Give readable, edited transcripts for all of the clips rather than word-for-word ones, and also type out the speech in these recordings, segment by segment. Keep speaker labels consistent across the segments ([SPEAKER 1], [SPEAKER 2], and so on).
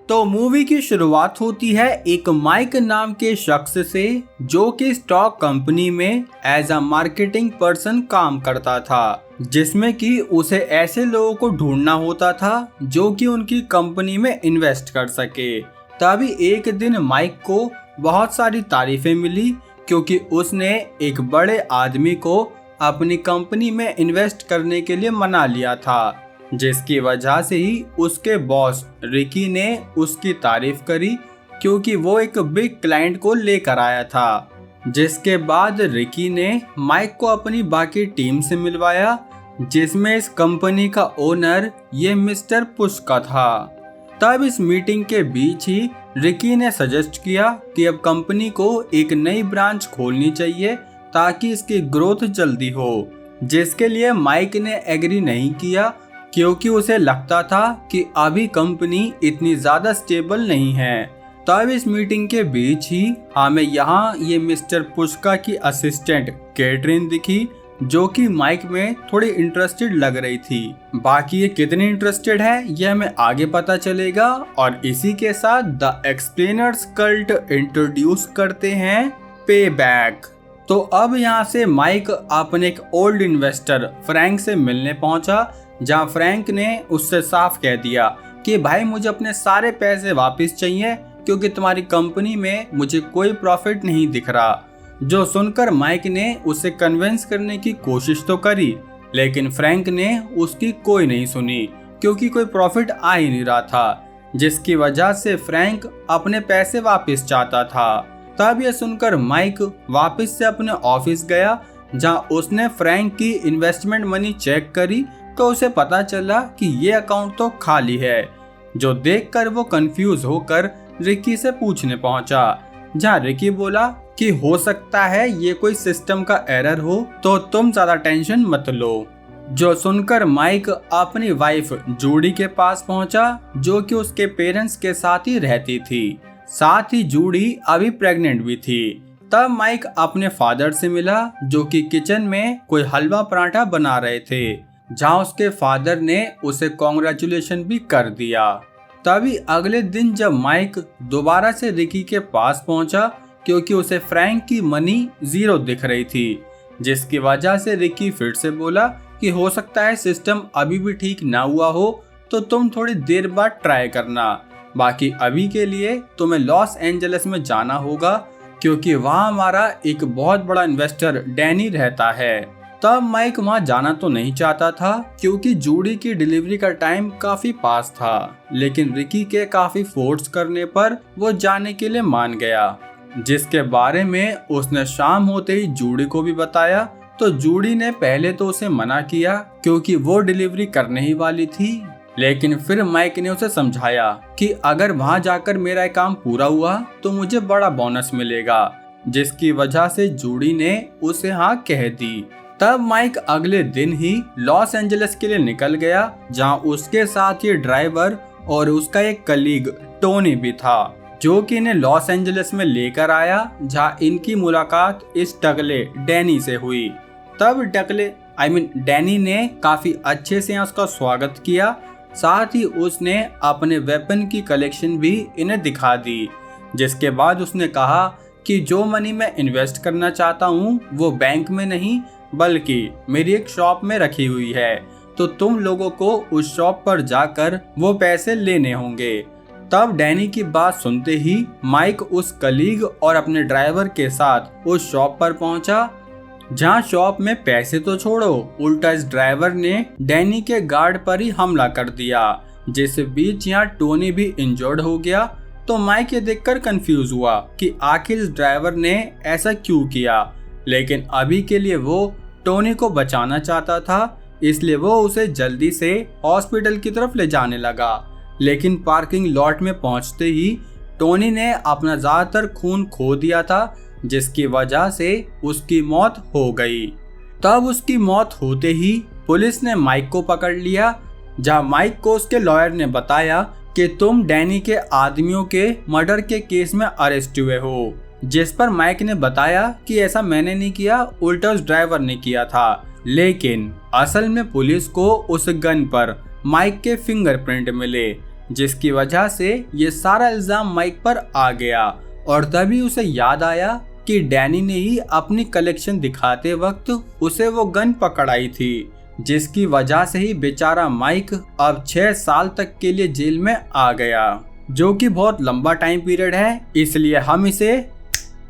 [SPEAKER 1] तो मूवी की शुरुआत होती है एक माइक नाम के शख्स से जो कि स्टॉक कंपनी में एज अ मार्केटिंग पर्सन काम करता था, जिसमें कि उसे ऐसे लोगों को ढूंढना होता था जो कि उनकी कंपनी में इन्वेस्ट कर सके। तभी एक दिन माइक को बहुत सारी तारीफें मिली क्योंकि उसने एक बड़े आदमी को अपनी कंपनी में इन्वेस्ट करने के लिए मना लिया था, जिसकी वजह से ही उसके बॉस रिकी ने उसकी तारीफ करी क्योंकि वो एक बिग क्लाइंट को लेकर आया था। जिसके बाद रिकी ने माइक को अपनी बाकी टीम से मिलवाया, जिसमें इस कंपनी का ओनर ये मिस्टर पुष्का था। तब इस मीटिंग के बीच ही रिकी ने सजेस्ट किया कि अब कंपनी को एक नई ब्रांच खोलनी चाहिए ताकि इसकी ग्रोथ जल्दी हो, जिसके लिए माइक ने एग्री नहीं किया क्योंकि उसे लगता था कि अभी कंपनी इतनी ज़्यादा स्टेबल नहीं है। तब इस मीटिंग के बीच ही हमें यहाँ ये मिस्टर पुष्का की असिस्टेंट कैटरीन दिखी जो कि माइक में थोड़ी इंटरेस्टेड लग रही थी। बाकी ये कितनी इंटरेस्टेड है ये हमें आगे पता चलेगा। और इसी के साथ द एक्सप्लेनर्स कल्ट इंट्रोड्यूस करते हैं पे बैक। तो अब यहाँ से माइक अपने एक ओल्ड इन्वेस्टर फ्रैंक से मिलने पहुंचा, जहाँ फ्रैंक ने उससे साफ कह दिया कि भाई मुझे अपने सारे पैसे वापस चाहिए क्योंकि तुम्हारी कंपनी में मुझे कोई प्रॉफिट नहीं दिख रहा। जो सुनकर माइक ने उसे कन्विंस करने की कोशिश तो करी, लेकिन फ्रैंक ने उसकी कोई नहीं सुनी क्योंकि कोई प्रॉफिट आ ही नहीं रहा था, जिसकी वजह से फ्रैंक अपने पैसे वापस चाहता था। तब यह सुनकर माइक वापस से अपने ऑफिस गया, जहाँ उसने फ्रैंक की इन्वेस्टमेंट मनी चेक करी तो उसे पता चला कि ये अकाउंट तो खाली है, जो देखकर वो कंफ्यूज होकर रिकी से पूछने पहुंचा, जहां रिकी बोला कि हो सकता है ये कोई सिस्टम का एरर हो तो तुम ज्यादा टेंशन मत लो। जो सुनकर माइक अपनी वाइफ जूडी के पास पहुंचा जो कि उसके पेरेंट्स के साथ ही रहती थी। साथ ही जूडी अभी प्रेग्नेंट भी थी। तब माइक अपने फादर से मिला जो कि किचन में कोई हलवा पराठा बना रहे थे, जहां उसके फादर ने उसे कॉन्ग्रेचुलेशन भी कर दिया। तभी अगले दिन जब माइक दोबारा से रिकी के पास पहुंचा क्योंकि उसे फ्रैंक की मनी 0 दिख रही थी, जिसकी वजह से रिकी फिर से बोला कि हो सकता है सिस्टम अभी भी ठीक ना हुआ हो तो तुम थोड़ी देर बाद ट्राई करना। बाकी अभी के लिए तुम्हें लॉस एंजलिस में जाना होगा क्योंकि वहाँ हमारा एक बहुत बड़ा इन्वेस्टर डैनी रहता है। तब माइक वहाँ जाना तो नहीं चाहता था क्योंकि जूडी की डिलीवरी का टाइम काफी पास था, लेकिन रिकी के काफी फोर्स करने पर वो जाने के लिए मान गया, जिसके बारे में उसने शाम होते ही जूडी को भी बताया। तो जूडी ने पहले तो उसे मना किया क्योंकि वो डिलीवरी करने ही वाली थी, लेकिन फिर माइक ने उसे समझाया कि अगर वहाँ जाकर मेरा काम पूरा हुआ तो मुझे बड़ा बोनस मिलेगा, जिसकी वजह से जूडी ने उसे हाँ कह दी। तब माइक अगले दिन ही लॉस एंजलिस के लिए निकल गया, जहां उसके साथ ये ड्राइवर और उसका एक कलीग टोनी भी था जो कि इन्हें लॉस एंजलिस में लेकर आया, जहां इनकी मुलाकात इस टकले डैनी से हुई। तब डैनी ने काफी अच्छे से उसका स्वागत किया, साथ ही उसने अपने वेपन की कलेक्शन भी इन्हें दिखा दी, जिसके बाद उसने कहा कि जो मनी मैं इन्वेस्ट करना चाहता हूँ वो बैंक में नहीं बल्कि मेरी एक शॉप में रखी हुई है, तो तुम लोगों को उस शॉप पर जाकर वो पैसे लेने होंगे। तब डैनी की बात सुनते ही माइक उस कलीग और अपने ड्राइवर के साथ उस शॉप पर पहुंचा, जहां शॉप में पैसे तो छोड़ो उल्टा इस ड्राइवर ने डैनी के गार्ड पर ही हमला कर दिया, जिस बीच यहाँ टोनी भी इंजर्ड हो गया। तो माइक ये देखकर कंफ्यूज हुआ कि आखिर इस ड्राइवर ने ऐसा क्यों किया, लेकिन अभी के लिए वो टोनी को बचाना चाहता था, इसलिए वो उसे जल्दी से हॉस्पिटल की तरफ ले जाने लगा। लेकिन पार्किंग लॉट में पहुंचते ही टोनी ने अपना ज्यादातर खून खो दिया था, जिसकी वजह से उसकी मौत हो गई। तब उसकी मौत होते ही पुलिस ने माइक को पकड़ लिया, जहां माइक को उसके लॉयर ने बताया कि तुम डैनी के आदमियों के मर्डर के केस में अरेस्ट हुए हो, जिस पर माइक ने बताया कि ऐसा मैंने नहीं किया, उल्टा उस ड्राइवर ने किया था। लेकिन असल में पुलिस को उस गन पर माइक के फिंगरप्रिंट मिले, जिसकी वजह से ये सारा इल्जाम माइक पर आ गया। और तभी उसे याद आया कि डैनी ने ही अपनी कलेक्शन दिखाते वक्त उसे वो गन पकड़ाई थी, जिसकी वजह से ही बेचारा माइक अब 6 साल तक के लिए जेल में आ गया, जो कि बहुत लंबा टाइम पीरियड है। इसलिए हम इसे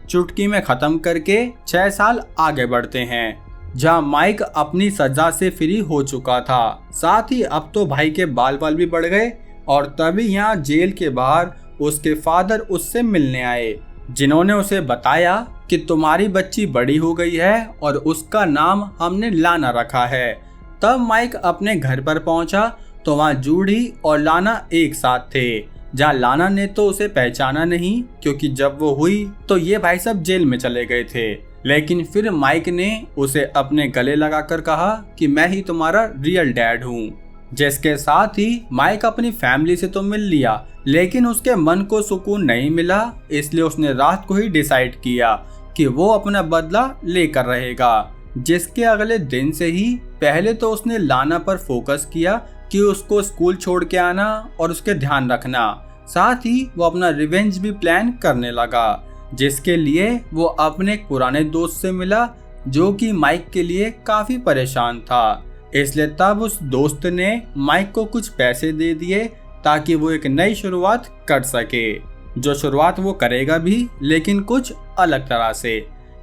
[SPEAKER 1] चुटकी में खत्म करके 6 साल आगे बढ़ते हैं, जहाँ माइक अपनी सजा से फ्री हो चुका था। साथ ही अब तो भाई के बाल भी बढ़ गए। और तभी यहाँ जेल के बाहर उसके फादर उससे मिलने आए, जिन्होंने उसे बताया कि तुम्हारी बच्ची बड़ी हो गई है और उसका नाम हमने लाना रखा है। तब माइक अपने घर पर पहुंचा तो वहाँ जूडी और लाना एक साथ थे, जहाँ लाना ने तो उसे पहचाना नहीं, क्योंकि जब वो हुई तो ये भाई सब जेल में चले गए थे। लेकिन फिर माइक ने उसे अपने गले लगाकर कहा कि मैं ही तुम्हारा रियल डैड हूँ, जिसके साथ ही माइक अपनी फैमिली से तो मिल लिया, लेकिन उसके मन को सुकून नहीं मिला। इसलिए उसने रात को ही डिसाइड किया कि वो अपना बदला लेकर रहेगा। जिसके अगले दिन से ही पहले तो उसने लाना पर फोकस किया कि उसको स्कूल छोड़ के आना और उसके ध्यान रखना। साथ ही वो अपना रिवेंज भी प्लान करने लगा, जिसके लिए वो अपने एक पुराने दोस्त से मिला, जो कि माइक के लिए काफी परेशान था। इसलिए तब उस दोस्त ने माइक को कुछ पैसे दे दिए ताकि वो एक नई शुरुआत कर सके, जो शुरुआत वो करेगा भी, लेकिन कुछ अलग तरह से।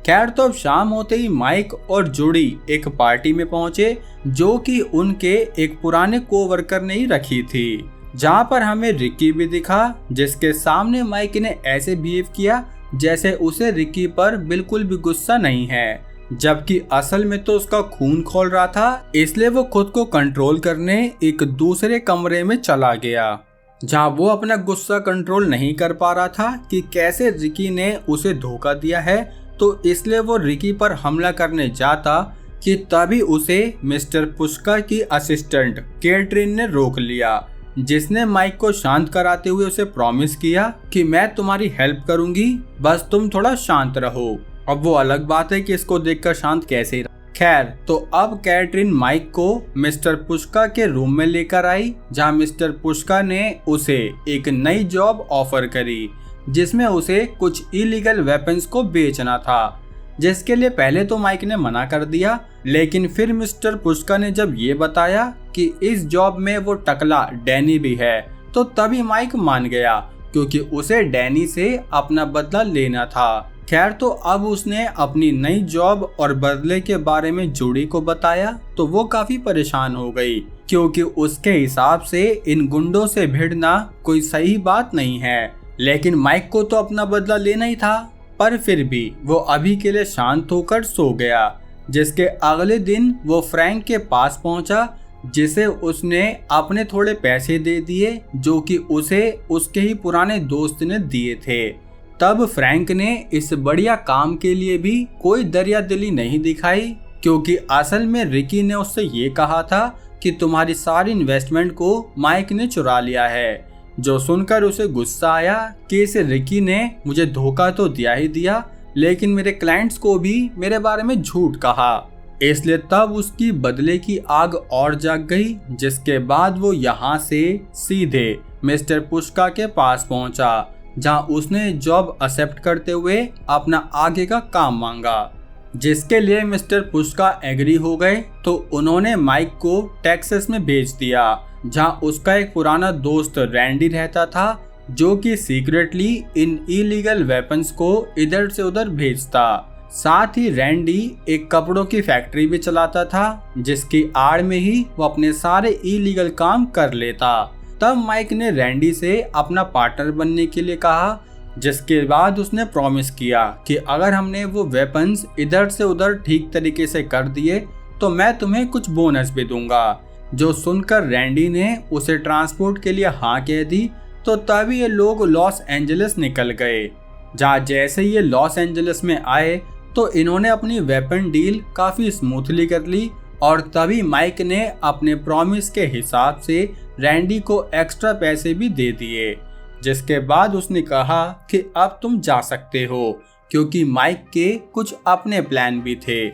[SPEAKER 1] खैर, तो अब शाम होते ही माइक और जूडी एक पार्टी में पहुंचे, जो कि उनके एक पुराने कोवर्कर ने ही रखी थी, जहां पर हमें रिकी भी दिखा, जिसके सामने माइक ने ऐसे बिहेव किया जैसे उसे रिकी पर बिल्कुल भी गुस्सा नहीं है, जबकि असल में तो उसका खून खौल रहा था। इसलिए वो खुद को कंट्रोल करने एक दूसरे कमरे में चला गया, जहां वो अपना गुस्सा कंट्रोल नहीं कर पा रहा था कि कैसे रिकी ने उसे धोखा दिया है। तो इसलिए वो रिकी पर हमला करने जाता कि तभी उसे मिस्टर पुष्कर की असिस्टेंट कैटरीन ने रोक लिया, जिसने माइक को शांत कराते हुए उसे प्रॉमिस किया कि मैं तुम्हारी हेल्प करूंगी, बस तुम थोड़ा शांत रहो। अब वो अलग बात है कि इसको देखकर शांत कैसे ही। खैर, तो अब कैटरीन माइक को मिस्टर पुष्का के रूम में लेकर आई, जहां मिस्टर पुष्का ने उसे एक नई जॉब ऑफर करी, जिसमें उसे कुछ इलीगल वेपन्स को बेचना था, जिसके लिए पहले तो माइक ने मना कर दिया। लेकिन फिर मिस्टर पुष्का ने जब ये बताया कि इस जॉब में वो टकला डैनी भी है, तो तभी माइक मान गया, क्योंकि उसे डैनी से अपना बदला लेना था। खैर, तो अब उसने अपनी नई जॉब और बदले के बारे में जूडी को बताया, तो वो काफी परेशान हो गई, क्योंकि उसके हिसाब से इन गुंडों से भिड़ना कोई सही बात नहीं है। लेकिन माइक को तो अपना बदला लेना ही था, पर फिर भी वो अभी के लिए शांत होकर सो गया। जिसके अगले दिन वो फ्रैंक के पास पहुंचा, जिसे उसने अपने थोड़े पैसे दे दिए, जो कि उसे उसके ही पुराने दोस्त ने दिए थे। तब फ्रैंक ने इस बढ़िया काम के लिए भी कोई दरिया दिली नहीं दिखाई, क्योंकि असल में रिकी ने उससे ये कहा था कि तुम्हारी सारी इन्वेस्टमेंट को माइक ने चुरा लिया है। जो सुनकर उसे गुस्सा आया कि इसे रिकी ने मुझे धोखा तो दिया ही दिया, लेकिन मेरे क्लाइंट्स को भी मेरे बारे में झूठ कहा। इसलिए तब उसकी बदले की आग और जाग गई, जिसके बाद वो यहाँ से सीधे मिस्टर पुष्का के पास पहुंचा, जहां उसने जॉब एक्सेप्ट करते हुए अपना आगे का काम मांगा, जिसके लिए मिस्टर पुष्का एग्री हो गए। तो उन्होंने माइक को टेक्सास में भेज दिया, जहां उसका एक पुराना दोस्त रैंडी रहता था, जो कि सीक्रेटली इन इलीगल वेपन्स को इधर से उधर भेजता। साथ ही रैंडी एक कपड़ों की फैक्ट्री भी चलाता था, जिसकी आड़ में ही वो अपने सारे इलीगल काम कर लेता। तब माइक ने रैंडी से अपना पार्टनर बनने के लिए कहा, जिसके बाद उसने प्रॉमिस किया कि अगर हमने वो वेपन्स इधर से उधर ठीक तरीके से कर दिए तो मैं तुम्हें कुछ बोनस भी दूंगा। जो सुनकर रैंडी ने उसे ट्रांसपोर्ट के लिए हाँ कह दी। तो तभी ये लोग लॉस एंजलिस निकल गए, जहाँ जैसे ये लॉस एंजलिस में आए तो इन्होंने अपनी वेपन डील काफी स्मूथली कर ली। और तभी माइक ने अपने प्रॉमिस के हिसाब से रैंडी को एक्स्ट्रा पैसे भी दे दिए, जिसके बाद उसने कहा कि अब तुम जा सकते हो, क्योंकि माइक के कुछ अपने प्लान भी थे।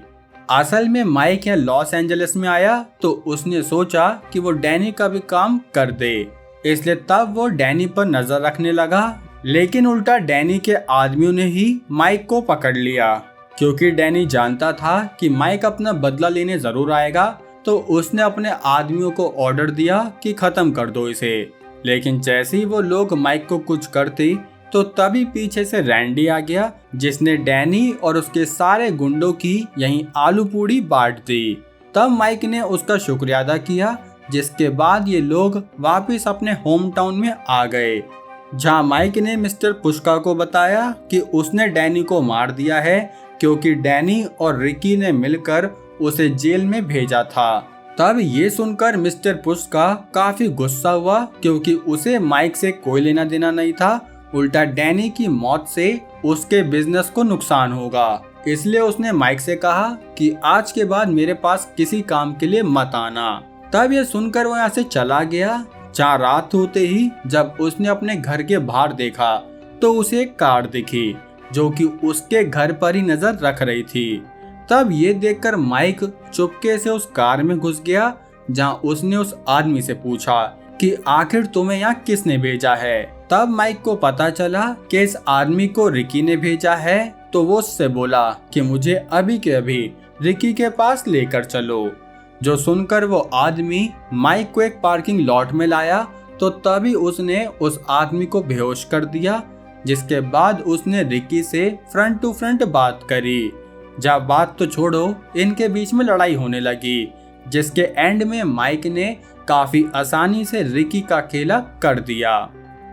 [SPEAKER 1] असल में माइक यहाँ लॉस एंजलिस में आया तो उसने सोचा कि वो डैनी का भी काम कर दे, इसलिए तब वो डैनी पर नजर रखने लगा, लेकिन उल्टा डैनी के आदमियों ने ही माइक को पकड़ लिया। क्योंकि डैनी जानता था कि माइक अपना बदला लेने जरूर आएगा, तो उसने अपने आदमियों को ऑर्डर दिया कि खत्म कर दो इसे। लेकिन जैसे ही वो लोग माइक को कुछ करते तो तभी पीछे से रैंडी आ गया, जिसने डैनी और उसके सारे गुंडों की यहीं आलू पूड़ी बांट दी। तब माइक ने उसका शुक्रिया अदा किया, जिसके बाद ये लोग वापस अपने होम टाउन में आ गए, जहां माइक ने मिस्टर पुष्का को बताया कि उसने डैनी को मार दिया है, क्योंकि डैनी और रिकी ने मिलकर उसे जेल में भेजा था। तब ये सुनकर मिस्टर पुष्का काफी गुस्सा हुआ, क्योंकि उसे माइक से कोई लेना देना नहीं था। उल्टा डैनी की मौत से उसके बिजनेस को नुकसान होगा, इसलिए उसने माइक से कहा कि आज के बाद मेरे पास किसी काम के लिए मत आना। तब ये सुनकर वो यहाँ से चला गया। जहाँ रात होते ही जब उसने अपने घर के बाहर देखा तो उसे एक कार दिखी, जो कि उसके घर पर ही नजर रख रही थी। तब ये देखकर माइक चुपके से उस कार में घुस गया, जहाँ उसने उस आदमी से पूछा कि आखिर तुम्हें यहाँ किसने भेजा है। तब माइक को पता चला कि इस आदमी को रिकी ने भेजा है, तो वो उससे बोला कि मुझे अभी के अभी रिकी के पास लेकर चलो। जो सुनकर वो आदमी माइक को एक पार्किंग लॉट में लाया, तो तभी उसने उस आदमी को बेहोश कर दिया, जिसके बाद उसने रिकी से फ्रंट टू फ्रंट बात करी। जब बात तो छोड़ो, इनके बीच में लड़ाई होने लगी, जिसके एंड में माइक ने काफी आसानी से रिकी का खेला कर दिया।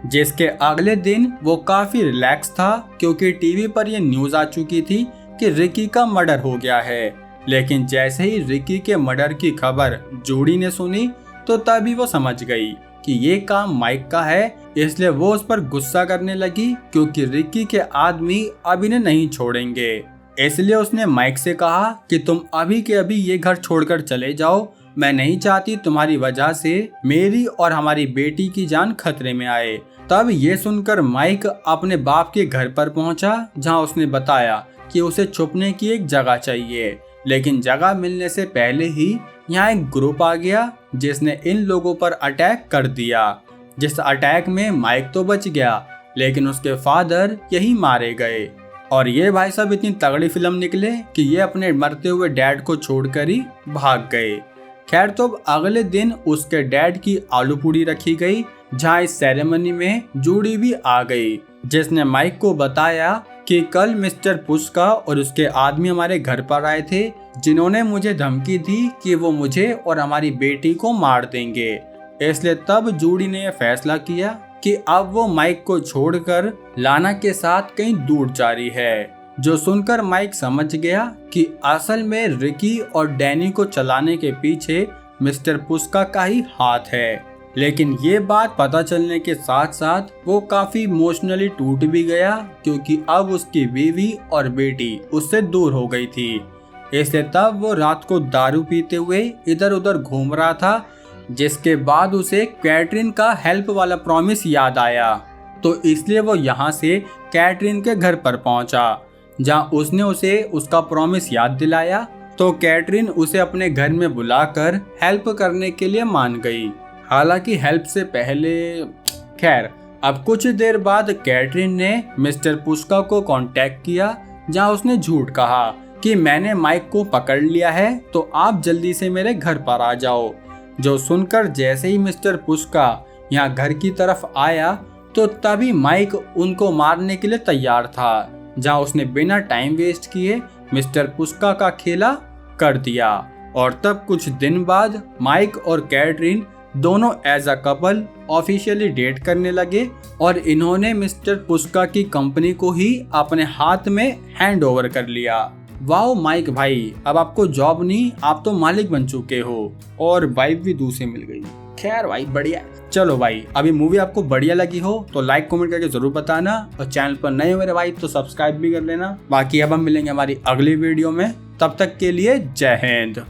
[SPEAKER 1] जिसके अगले दिन वो काफी रिलैक्स था, क्योंकि टीवी पर ये न्यूज आ चुकी थी कि रिकी का मर्डर हो गया है। लेकिन जैसे ही रिकी के मर्डर की खबर जूडी ने सुनी, तो तभी वो समझ गई कि ये काम माइक का है, इसलिए वो उस पर गुस्सा करने लगी, क्योंकि रिकी के आदमी अब इन्हें नहीं छोड़ेंगे। इसलिए उसने माइक से कहा कि तुम अभी के अभी ये घर छोड़कर चले जाओ, मैं नहीं चाहती तुम्हारी वजह से मेरी और हमारी बेटी की जान खतरे में आए। तब ये सुनकर माइक अपने बाप के घर पर पहुंचा, जहां उसने बताया कि उसे छुपने की एक जगह चाहिए। लेकिन जगह मिलने से पहले ही यहाँ एक ग्रुप आ गया, जिसने इन लोगों पर अटैक कर दिया। जिस अटैक में माइक तो बच गया, लेकिन उसके फादर यही मारे गए। और ये भाई साहब इतनी तगड़ी फिल्म निकले कि ये अपने मरते हुए डैड को छोड़कर ही भाग गए। खैर, तो अगले दिन उसके डैड की आलू पूड़ी रखी गई, जहाँ इस सेरेमनी में जूडी भी आ गई, जिसने माइक को बताया कि कल मिस्टर पुष्का और उसके आदमी हमारे घर पर आए थे, जिन्होंने मुझे धमकी दी कि वो मुझे और हमारी बेटी को मार देंगे। इसलिए तब जूडी ने यह फैसला किया कि अब वो माइक को छोड़कर लाना के साथ कहीं दूर जा रही है। जो सुनकर माइक समझ गया कि असल में रिकी और डैनी को चलाने के पीछे मिस्टर पुष्का का ही हाथ है। लेकिन ये बात पता चलने के साथ साथ वो काफी इमोशनली टूट भी गया, क्योंकि अब उसकी बीवी और बेटी उससे दूर हो गई थी। इसलिए तब वो रात को दारू पीते हुए इधर उधर घूम रहा था, जिसके बाद उसे कैटरीन का हेल्प वाला प्रॉमिस याद आया। तो इसलिए वो यहाँ से कैटरीन के घर पर पहुंचा, जहाँ उसने उसे उसका प्रॉमिस याद दिलाया। तो कैटरीन उसे अपने घर में बुलाकर हेल्प करने के लिए मान गई। हालांकि हेल्प से पहले खैर, अब कुछ देर बाद कैटरीन ने मिस्टर पुष्का को कांटेक्ट किया, जहां उसने झूठ कहा कि मैंने माइक को पकड़ लिया है, तो आप जल्दी से मेरे घर पर आ जाओ। जो सुनकर जैसे ही मिस्टर पुष्का यहाँ घर की तरफ आया, तो तभी माइक उनको मारने के लिए तैयार था, जहां उसने बिना टाइम वेस्ट किए मिस्टर पुष्का का खेला कर दिया। और तब कुछ दिन बाद माइक और कैटरीन दोनों as a couple officially date करने लगे, और इन्होंने मिस्टर पुष्का की कंपनी को ही अपने हाथ में हैंड ओवर कर लिया। वाओ माइक भाई, अब आपको जॉब नहीं, आप तो मालिक बन चुके हो, और वाइफ भी दूसरी मिल गई। खैर भाई बढ़िया। चलो भाई, अभी मूवी आपको बढ़िया लगी हो तो लाइक कमेंट करके जरूर बताना, और चैनल पर नए हो मेरे भाई तो सब्सक्राइब भी कर लेना। बाकी अब हम मिलेंगे हमारी अगली वीडियो में, तब तक के लिए जय हिंद।